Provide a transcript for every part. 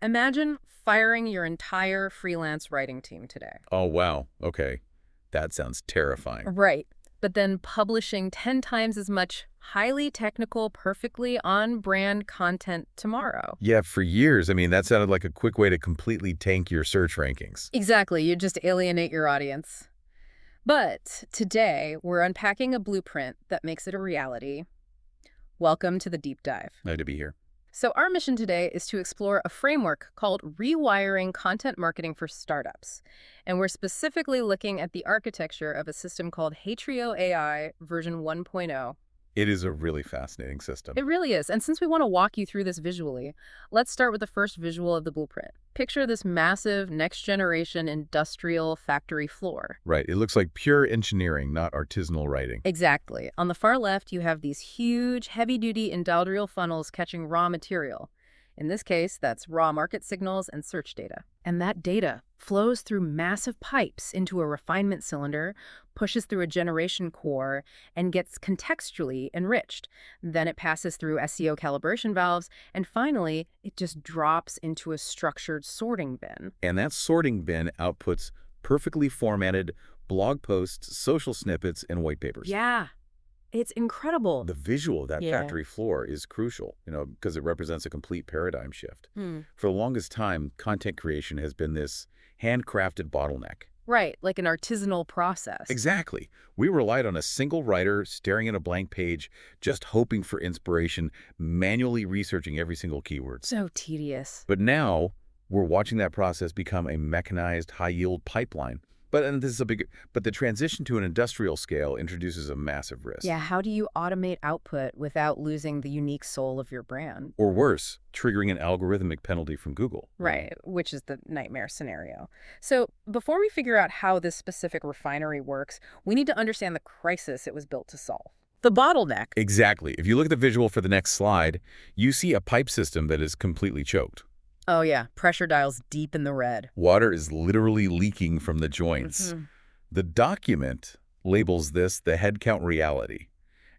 Imagine firing your entire freelance writing team today. Oh, wow. Okay. That sounds terrifying. Right. But then publishing 10 times as much highly technical, perfectly on-brand content tomorrow. Yeah, for years, that sounded like a quick way to completely tank your search rankings. Exactly. You just alienate your audience. But today, we're unpacking a blueprint that makes it a reality. Welcome to the deep dive. Glad to be here. So our mission today is to explore a framework called Rewiring Content Marketing for Startups. And we're specifically looking at the architecture of a system called Hatrio AI version 1.0. It is a really fascinating system. It really is. And since we want to walk you through this visually, let's start with the first visual of the blueprint. Picture this massive next-generation industrial factory floor. Right. It looks like pure engineering, not artisanal writing. Exactly. On the far left, you have these huge, heavy-duty industrial funnels catching raw material. In this case, that's raw market signals and search data. And that data flows through massive pipes into a refinement cylinder, pushes through a generation core, and gets contextually enriched. Then it passes through SEO calibration valves, and finally, it just drops into a structured sorting bin. And that sorting bin outputs perfectly formatted blog posts, social snippets, and white papers. Yeah. It's incredible. The visual of that factory floor is crucial, because it represents a complete paradigm shift. For the longest time, content creation has been this handcrafted bottleneck. Right, like an artisanal process. Exactly. We relied on a single writer staring at a blank page, just hoping for inspiration, manually researching every single keyword. So tedious. But now, we're watching that process become a mechanized, high-yield pipeline. But the transition to an industrial scale introduces a massive risk. Yeah, how do you automate output without losing the unique soul of your brand? Or worse, triggering an algorithmic penalty from Google. Right, which is the nightmare scenario. So before we figure out how this specific refinery works, we need to understand the crisis it was built to solve. The bottleneck. Exactly. If you look at the visual for the next slide, you see a pipe system that is completely choked. Oh yeah, pressure dials deep in the red. Water is literally leaking from the joints. The document labels this the headcount reality.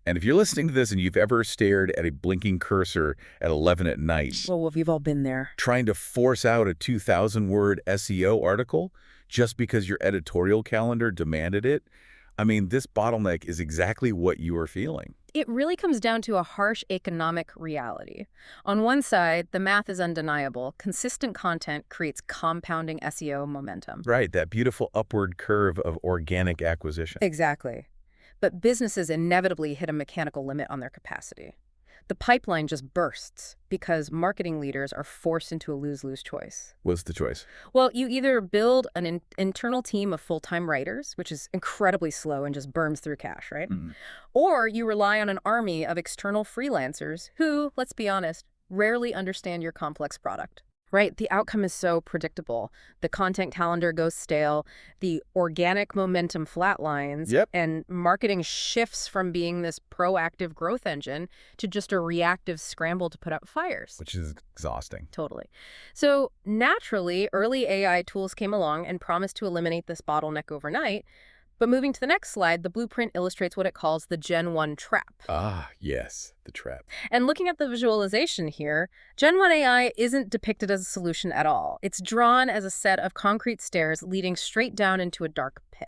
And if you're listening to this and you've ever stared at a blinking cursor at 11 at night, well, we've all been there. Trying to force out a 2,000-word SEO article just because your editorial calendar demanded it, this bottleneck is exactly what you are feeling. It really comes down to a harsh economic reality. On one side, the math is undeniable. Consistent content creates compounding SEO momentum. Right, that beautiful upward curve of organic acquisition. Exactly. But businesses inevitably hit a mechanical limit on their capacity. The pipeline just bursts because marketing leaders are forced into a lose-lose choice. What's the choice? Well, you either build an internal team of full-time writers, which is incredibly slow and just burns through cash, right? Or you rely on an army of external freelancers who, let's be honest, rarely understand your complex product. Right? The outcome is so predictable. The content calendar goes stale, the organic momentum flatlines, and marketing shifts from being this proactive growth engine to just a reactive scramble to put out fires. Which is exhausting. Totally. So naturally, early AI tools came along and promised to eliminate this bottleneck overnight. But moving to the next slide, the blueprint illustrates what it calls the Gen 1 trap. Ah, yes, the trap. And looking at the visualization here, Gen 1 AI isn't depicted as a solution at all. It's drawn as a set of concrete stairs leading straight down into a dark pit.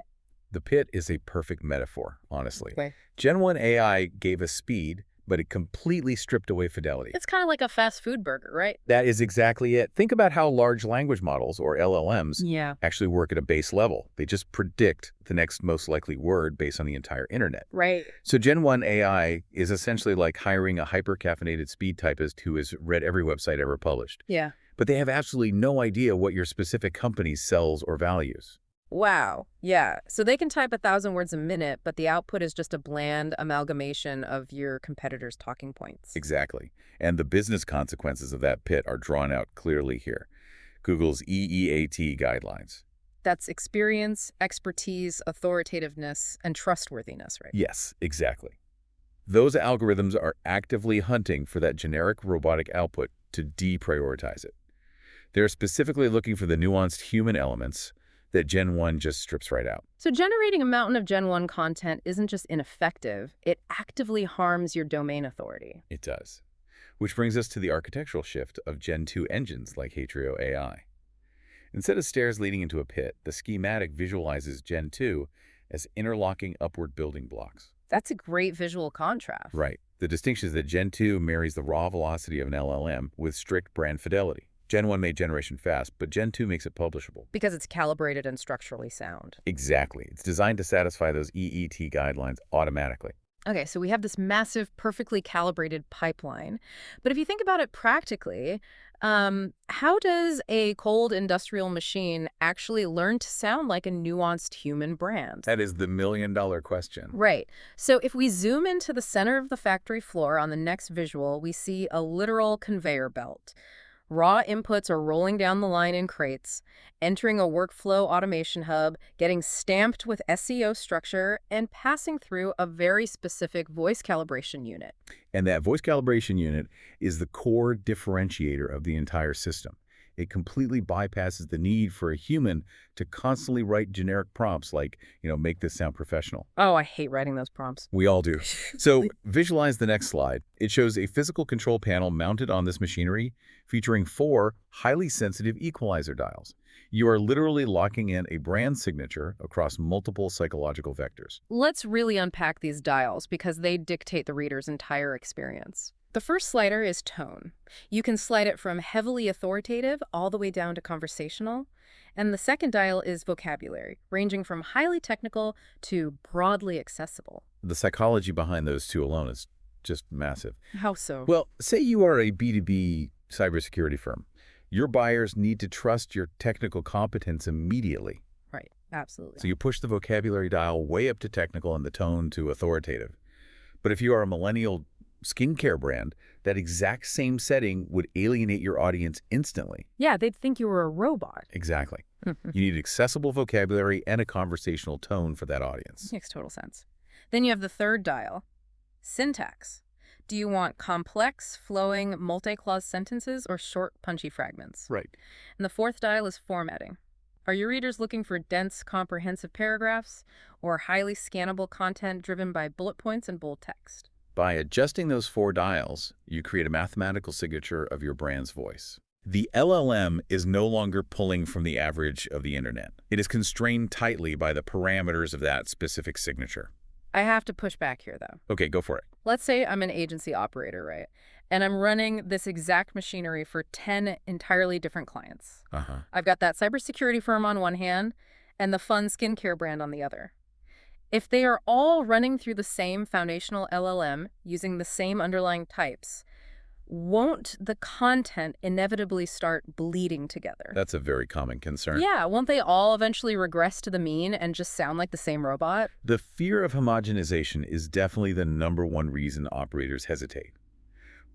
The pit is a perfect metaphor, honestly. Okay. Gen 1 AI gave us speed, but it completely stripped away fidelity. It's kind of like a fast food burger, right? That is exactly it. Think about how large language models, or LLMs, actually work at a base level. They just predict the next most likely word based on the entire internet. Right. So Gen 1 AI is essentially like hiring a hyper-caffeinated speed typist who has read every website ever published. Yeah. But they have absolutely no idea what your specific company sells or values. Wow. Yeah. So they can type 1,000 words a minute, but the output is just a bland amalgamation of your competitors' talking points. Exactly. And the business consequences of that pit are drawn out clearly here. Google's EEAT guidelines. That's experience, expertise, authoritativeness, and trustworthiness, right? Yes, exactly. Those algorithms are actively hunting for that generic robotic output to deprioritize it. They're specifically looking for the nuanced human elements that Gen 1 just strips right out. So generating a mountain of Gen 1 content isn't just ineffective, it actively harms your domain authority. It does. Which brings us to the architectural shift of Gen 2 engines like Hatrio AI. Instead of stairs leading into a pit, the schematic visualizes Gen 2 as interlocking upward building blocks. That's a great visual contrast. Right. The distinction is that Gen 2 marries the raw velocity of an LLM with strict brand fidelity. Gen 1 made generation fast, but Gen 2 makes it publishable. Because it's calibrated and structurally sound. Exactly. It's designed to satisfy those EET guidelines automatically. Okay, so we have this massive, perfectly calibrated pipeline. But if you think about it practically, how does a cold industrial machine actually learn to sound like a nuanced human brand? That is the million-dollar question. Right. So if we zoom into the center of the factory floor on the next visual, we see a literal conveyor belt. Raw inputs are rolling down the line in crates, entering a workflow automation hub, getting stamped with SEO structure, and passing through a very specific voice calibration unit. And that voice calibration unit is the core differentiator of the entire system. It completely bypasses the need for a human to constantly write generic prompts like, make this sound professional. Oh, I hate writing those prompts. We all do. So visualize the next slide. It shows a physical control panel mounted on this machinery featuring 4 highly sensitive equalizer dials. You are literally locking in a brand signature across multiple psychological vectors. Let's really unpack these dials because they dictate the reader's entire experience. The first slider is tone. You can slide it from heavily authoritative all the way down to conversational. And the second dial is vocabulary, ranging from highly technical to broadly accessible. The psychology behind those two alone is just massive. How so? Well, say you are a B2B cybersecurity firm. Your buyers need to trust your technical competence immediately. Right, absolutely. So you push the vocabulary dial way up to technical and the tone to authoritative. But if you are a millennial skincare brand, that exact same setting would alienate your audience instantly. Yeah, they'd think you were a robot. Exactly. You need accessible vocabulary and a conversational tone for that audience. Makes total sense. Then you have the third dial, syntax. Do you want complex, flowing, multi-clause sentences or short, punchy fragments? Right. And the fourth dial is formatting. Are your readers looking for dense, comprehensive paragraphs or highly scannable content driven by bullet points and bold text? By adjusting those 4 dials, you create a mathematical signature of your brand's voice. The LLM is no longer pulling from the average of the internet. It is constrained tightly by the parameters of that specific signature. I have to push back here, though. Okay, go for it. Let's say I'm an agency operator, right? And I'm running this exact machinery for 10 entirely different clients. I've got that cybersecurity firm on one hand and the fun skincare brand on the other. If they are all running through the same foundational LLM using the same underlying types, won't the content inevitably start bleeding together? That's a very common concern. Yeah, won't they all eventually regress to the mean and just sound like the same robot? The fear of homogenization is definitely the #1 reason operators hesitate.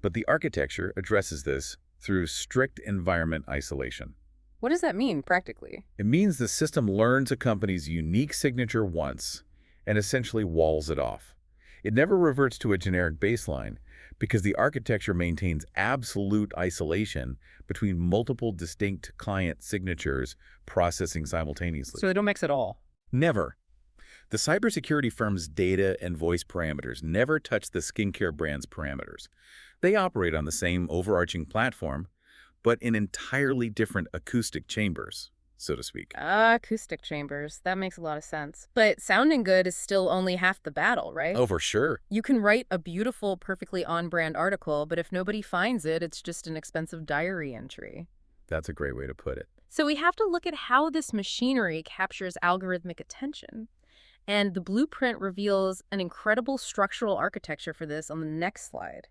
But the architecture addresses this through strict environment isolation. What does that mean practically? It means the system learns a company's unique signature once and essentially walls it off. It never reverts to a generic baseline because the architecture maintains absolute isolation between multiple distinct client signatures processing simultaneously. So they don't mix at all? Never. The cybersecurity firm's data and voice parameters never touch the skincare brand's parameters. They operate on the same overarching platform, but in entirely different acoustic chambers, so to speak. Acoustic chambers. That makes a lot of sense. But sounding good is still only half the battle, right? Oh, for sure. You can write a beautiful, perfectly on-brand article, but if nobody finds it, it's just an expensive diary entry. That's a great way to put it. So we have to look at how this machinery captures algorithmic attention. And the blueprint reveals an incredible structural architecture for this on the next slide.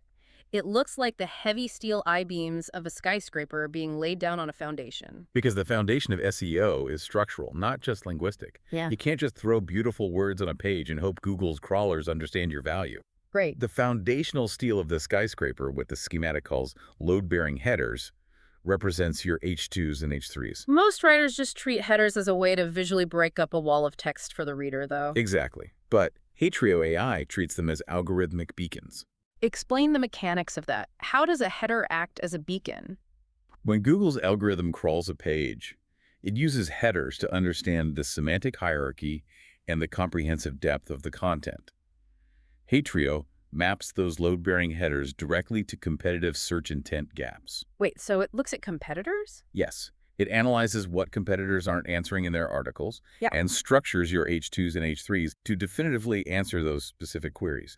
It looks like the heavy steel I-beams of a skyscraper being laid down on a foundation. Because the foundation of SEO is structural, not just linguistic. Yeah. You can't just throw beautiful words on a page and hope Google's crawlers understand your value. Great. The foundational steel of the skyscraper, what the schematic calls load-bearing headers, represents your H2s and H3s. Most writers just treat headers as a way to visually break up a wall of text for the reader, though. Exactly. But Hatrio AI treats them as algorithmic beacons. Explain the mechanics of that. How does a header act as a beacon? When Google's algorithm crawls a page, it uses headers to understand the semantic hierarchy and the comprehensive depth of the content. Hatrio maps those load-bearing headers directly to competitive search intent gaps. Wait, so it looks at competitors? Yes, it analyzes what competitors aren't answering in their articles Yeah. and structures your H2s and H3s to definitively answer those specific queries.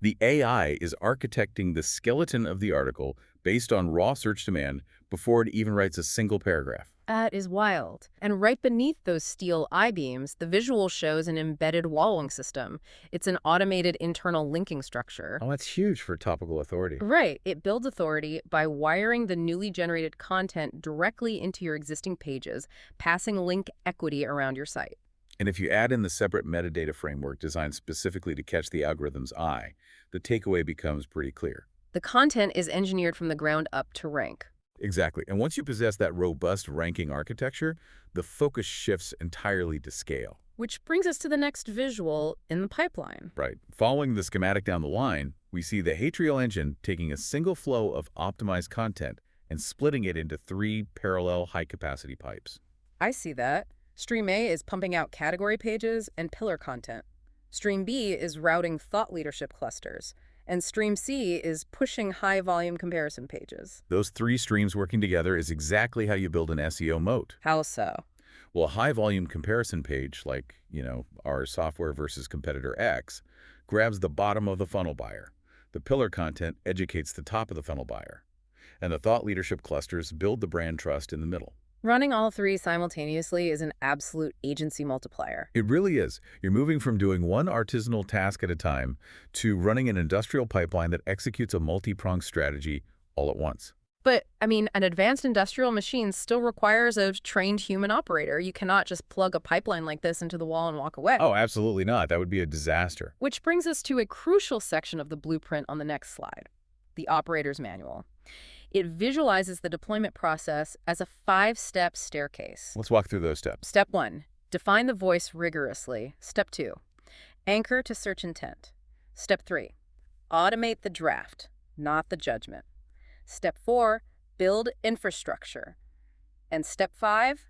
The AI is architecting the skeleton of the article based on raw search demand before it even writes a single paragraph. That is wild. And right beneath those steel I-beams, the visual shows an embedded wallowing system. It's an automated internal linking structure. Oh, that's huge for topical authority. Right. It builds authority by wiring the newly generated content directly into your existing pages, passing link equity around your site. And if you add in the separate metadata framework designed specifically to catch the algorithm's eye, the takeaway becomes pretty clear. The content is engineered from the ground up to rank. Exactly. And once you possess that robust ranking architecture, the focus shifts entirely to scale. Which brings us to the next visual in the pipeline. Right. Following the schematic down the line, we see the Hatrio engine taking a single flow of optimized content and splitting it into 3 parallel high-capacity pipes. I see that. Stream A is pumping out category pages and pillar content. Stream B is routing thought leadership clusters. And Stream C is pushing high-volume comparison pages. Those 3 streams working together is exactly how you build an SEO moat. How so? Well, a high-volume comparison page, like, our software versus competitor X, grabs the bottom of the funnel buyer. The pillar content educates the top of the funnel buyer. And the thought leadership clusters build the brand trust in the middle. Running all 3 simultaneously is an absolute agency multiplier. It really is. You're moving from doing one artisanal task at a time to running an industrial pipeline that executes a multi-pronged strategy all at once. But, an advanced industrial machine still requires a trained human operator. You cannot just plug a pipeline like this into the wall and walk away. Oh, absolutely not. That would be a disaster. Which brings us to a crucial section of the blueprint on the next slide, the operator's manual. It visualizes the deployment process as a 5-step staircase. Let's walk through those steps. Step 1, define the voice rigorously. Step 2, anchor to search intent. Step 3, automate the draft, not the judgment. Step 4, build infrastructure. And step 5,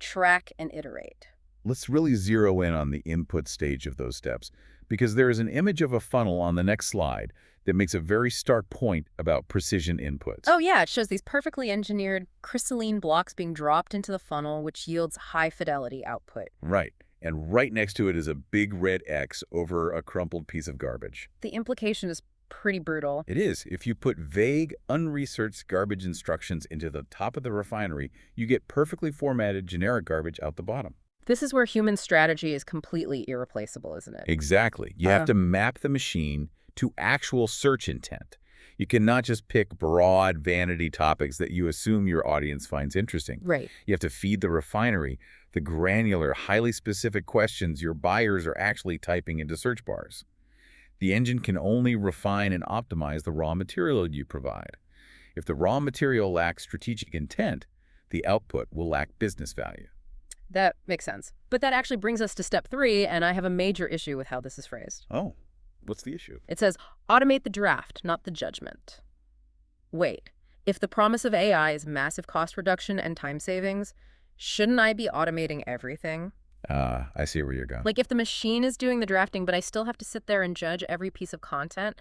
track and iterate. Let's really zero in on the input stage of those steps, because there is an image of a funnel on the next slide that makes a very stark point about precision inputs. Oh yeah, it shows these perfectly engineered crystalline blocks being dropped into the funnel, which yields high-fidelity output. Right. And right next to it is a big red X over a crumpled piece of garbage. The implication is pretty brutal. It is. If you put vague, unresearched garbage instructions into the top of the refinery, you get perfectly formatted generic garbage out the bottom. This is where human strategy is completely irreplaceable, isn't it? Exactly. You have to map the machine to actual search intent. You cannot just pick broad vanity topics that you assume your audience finds interesting. Right. You have to feed the refinery the granular, highly specific questions your buyers are actually typing into search bars. The engine can only refine and optimize the raw material you provide. If the raw material lacks strategic intent, the output will lack business value. That makes sense. But that actually brings us to step 3, and I have a major issue with how this is phrased. Oh, what's the issue? It says, automate the draft, not the judgment. Wait, if the promise of AI is massive cost reduction and time savings, shouldn't I be automating everything? I see where you're going. Like if the machine is doing the drafting, but I still have to sit there and judge every piece of content,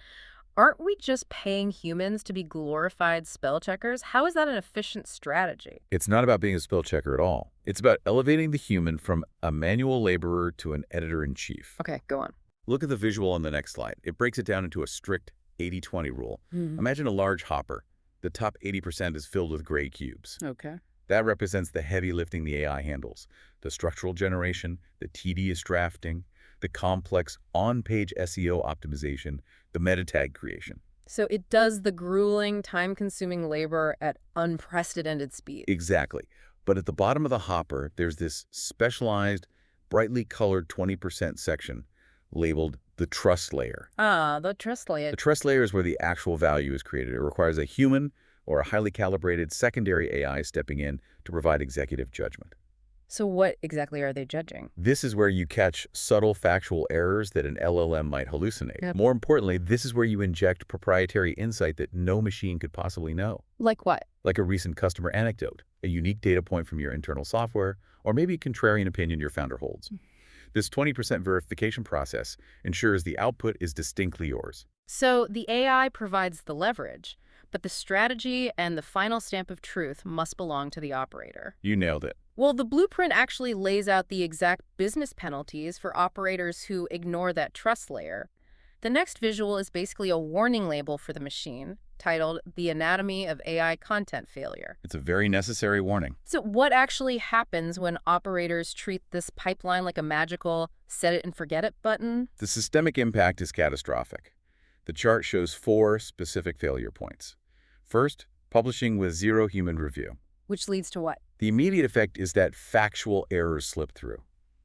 aren't we just paying humans to be glorified spell checkers? How is that an efficient strategy? It's not about being a spell checker at all. It's about elevating the human from a manual laborer to an editor-in-chief. Okay, go on. Look at the visual on the next slide. It breaks it down into a strict 80-20 rule. Imagine a large hopper. The top 80% is filled with gray cubes. Okay. That represents the heavy lifting the AI handles, the structural generation, the tedious drafting, the complex on-page SEO optimization, the meta tag creation. So it does the grueling, time-consuming labor at unprecedented speed. Exactly. But at the bottom of the hopper, there's this specialized, brightly colored 20% section labeled the trust layer. Ah, the trust layer. The trust layer is where the actual value is created. It requires a human or a highly calibrated secondary AI stepping in to provide executive judgment. So what exactly are they judging? This is where you catch subtle factual errors that an LLM might hallucinate. Yep. More importantly, this is where you inject proprietary insight that no machine could possibly know. Like what? Like a recent customer anecdote, a unique data point from your internal software, or maybe a contrarian opinion your founder holds. This 20% verification process ensures the output is distinctly yours. So the AI provides the leverage, but the strategy and the final stamp of truth must belong to the operator. You nailed it. Well, the blueprint actually lays out the exact business penalties for operators who ignore that trust layer. The next visual is basically a warning label for the machine, titled The Anatomy of AI Content Failure. It's a very necessary warning. So what actually happens when operators treat this pipeline like a magical set it and forget it button? The systemic impact is catastrophic. The chart shows 4 specific failure points. First, publishing with 0 human review. Which leads to what? The immediate effect is that factual errors slip through.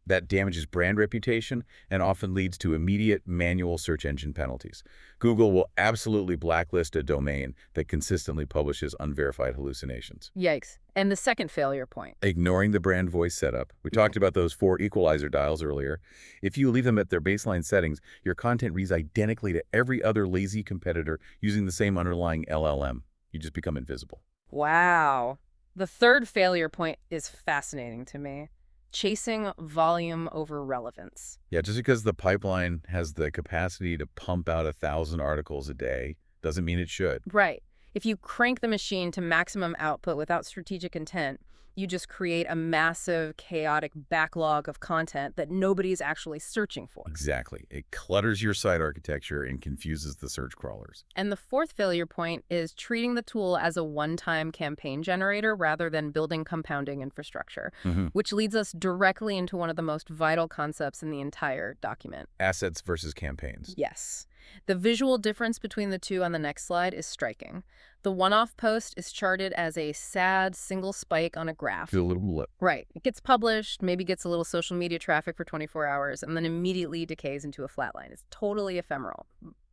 That damages brand reputation and often leads to immediate manual search engine penalties. Google will absolutely blacklist a domain that consistently publishes unverified hallucinations. Yikes. And the second failure point? Ignoring the brand voice setup. We talked about those 4 equalizer dials earlier. If you leave them at their baseline settings, your content reads identically to every other lazy competitor using the same underlying LLM. You just become invisible. Wow. The third failure point is fascinating to me. Chasing volume over relevance. Yeah, just because the pipeline has the capacity to pump out 1,000 articles a day doesn't mean it should. Right. If you crank the machine to maximum output without strategic intent, you just create a massive, chaotic backlog of content that nobody's actually searching for. Exactly. It clutters your site architecture and confuses the search crawlers. And the fourth failure point is treating the tool as a one-time campaign generator rather than building compounding infrastructure, which leads us directly into one of the most vital concepts in the entire document. Assets versus campaigns. Yes. The visual difference between the two on the next slide is striking. The one-off post is charted as a sad single spike on a graph. Feel a little blip. Right. It gets published, maybe gets a little social media traffic for 24 hours, and then immediately decays into a flat line. It's totally ephemeral.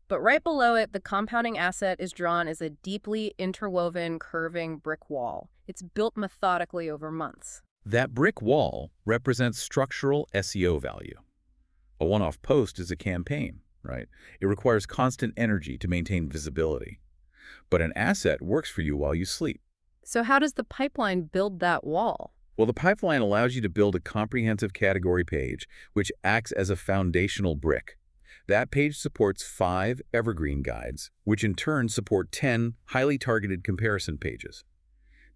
But right below it, the compounding asset is drawn as a deeply interwoven, curving brick wall. It's built methodically over months. That brick wall represents structural SEO value. A one-off post is a campaign, right? It requires constant energy to maintain visibility. But an asset works for you while you sleep. So how does the pipeline build that wall? Well, the pipeline allows you to build a comprehensive category page, which acts as a foundational brick. That page supports 5 evergreen guides, which in turn support 10 highly targeted comparison pages.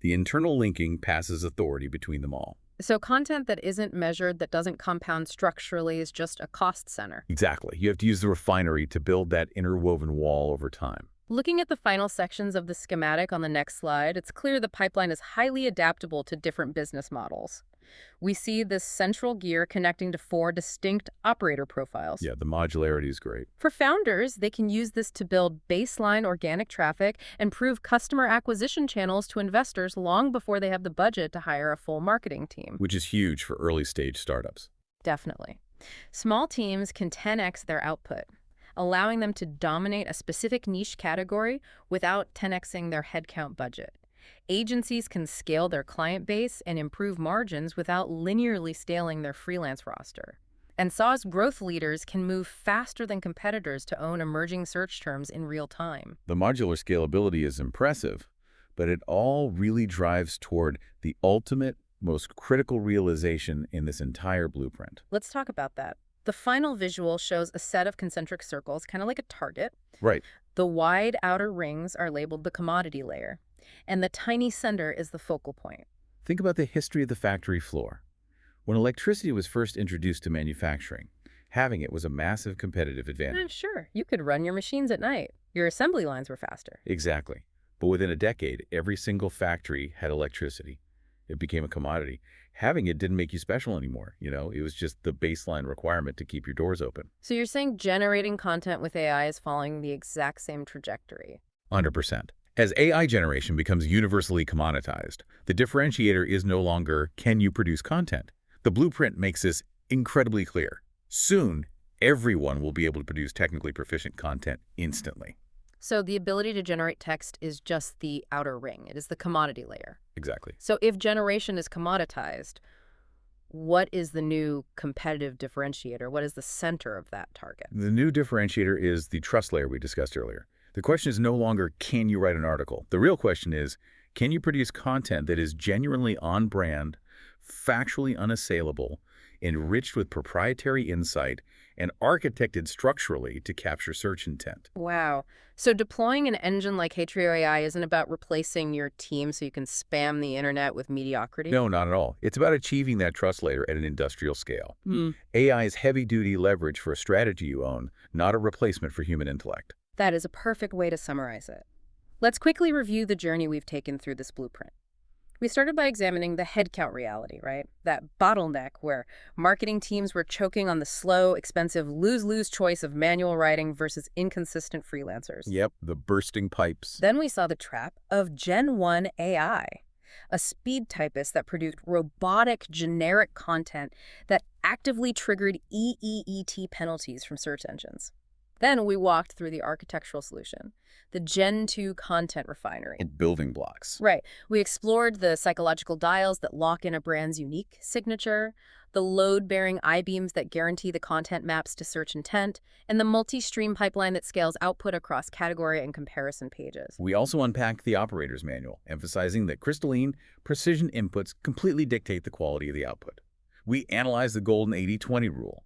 The internal linking passes authority between them all. So content that isn't measured, that doesn't compound structurally, is just a cost center. Exactly. You have to use the refinery to build that interwoven wall over time. Looking at the final sections of the schematic on the next slide, it's clear the pipeline is highly adaptable to different business models. We see this central gear connecting to 4 distinct operator profiles. Yeah, the modularity is great. For founders, they can use this to build baseline organic traffic and prove customer acquisition channels to investors long before they have the budget to hire a full marketing team. Which is huge for early-stage startups. Definitely. Small teams can 10x their output, allowing them to dominate a specific niche category without 10xing their headcount budget. Agencies can scale their client base and improve margins without linearly scaling their freelance roster. And SaaS growth leaders can move faster than competitors to own emerging search terms in real time. The modular scalability is impressive, but it all really drives toward the ultimate, most critical realization in this entire blueprint. Let's talk about that. The final visual shows a set of concentric circles, kind of like a target. Right. The wide outer rings are labeled the commodity layer, and the tiny center is the focal point. Think about the history of the factory floor. When electricity was first introduced to manufacturing, having it was a massive competitive advantage. Sure, you could run your machines at night. Your assembly lines were faster. Exactly. But within a decade, every single factory had electricity. It became a commodity. Having it didn't make you special anymore. It was just the baseline requirement to keep your doors open. So you're saying generating content with AI is following the exact same trajectory? 100%. As AI generation becomes universally commoditized, the differentiator is no longer, can you produce content? The blueprint makes this incredibly clear. Soon, everyone will be able to produce technically proficient content instantly. So the ability to generate text is just the outer ring. It is the commodity layer. Exactly. So if generation is commoditized, what is the new competitive differentiator? What is the center of that target? The new differentiator is the trust layer we discussed earlier. The question is no longer, can you write an article? The real question is, can you produce content that is genuinely on brand, factually unassailable, enriched with proprietary insight and architected structurally to capture search intent. Wow. So deploying an engine like Hatrio AI isn't about replacing your team so you can spam the internet with mediocrity? No, not at all. It's about achieving that trust layer at an industrial scale. Hmm. AI is heavy-duty leverage for a strategy you own, not a replacement for human intellect. That is a perfect way to summarize it. Let's quickly review the journey we've taken through this blueprint. We started by examining the headcount reality, right? That bottleneck where marketing teams were choking on the slow, expensive, lose-lose choice of manual writing versus inconsistent freelancers. Yep, the bursting pipes. Then we saw the trap of Gen 1 AI, a speed typist that produced robotic, generic content that actively triggered EEET penalties from search engines. Then we walked through the architectural solution, the Gen 2 Content Refinery. And building blocks. Right. We explored the psychological dials that lock in a brand's unique signature, the load-bearing I-beams that guarantee the content maps to search intent, and the multi-stream pipeline that scales output across category and comparison pages. We also unpacked the operator's manual, emphasizing that crystalline, precision inputs completely dictate the quality of the output. We analyze the golden 80-20 rule,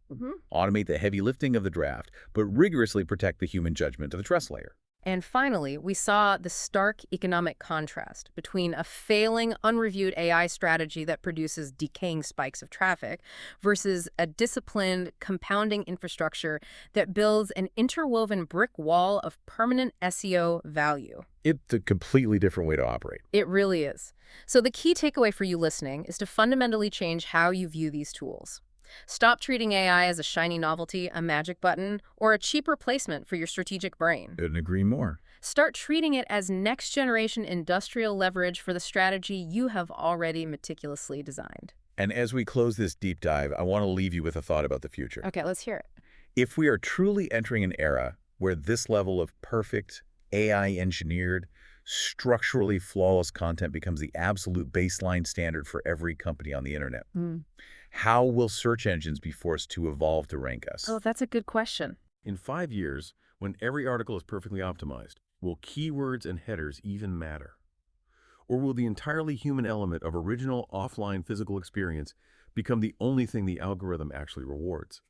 automate the heavy lifting of the draft, but rigorously protect the human judgment of the trust layer. And finally, we saw the stark economic contrast between a failing, unreviewed AI strategy that produces decaying spikes of traffic versus a disciplined, compounding infrastructure that builds an interwoven brick wall of permanent SEO value. It's a completely different way to operate. It really is. So the key takeaway for you listening is to fundamentally change how you view these tools. Stop treating AI as a shiny novelty, a magic button, or a cheap replacement for your strategic brain. Couldn't agree more. Start treating it as next-generation industrial leverage for the strategy you have already meticulously designed. And as we close this deep dive, I want to leave you with a thought about the future. Okay, let's hear it. If we are truly entering an era where this level of perfect, AI-engineered, structurally flawless content becomes the absolute baseline standard for every company on the internet, how will search engines be forced to evolve to rank us? Oh, that's a good question. In 5 years, when every article is perfectly optimized, will keywords and headers even matter? Or will the entirely human element of original offline physical experience become the only thing the algorithm actually rewards?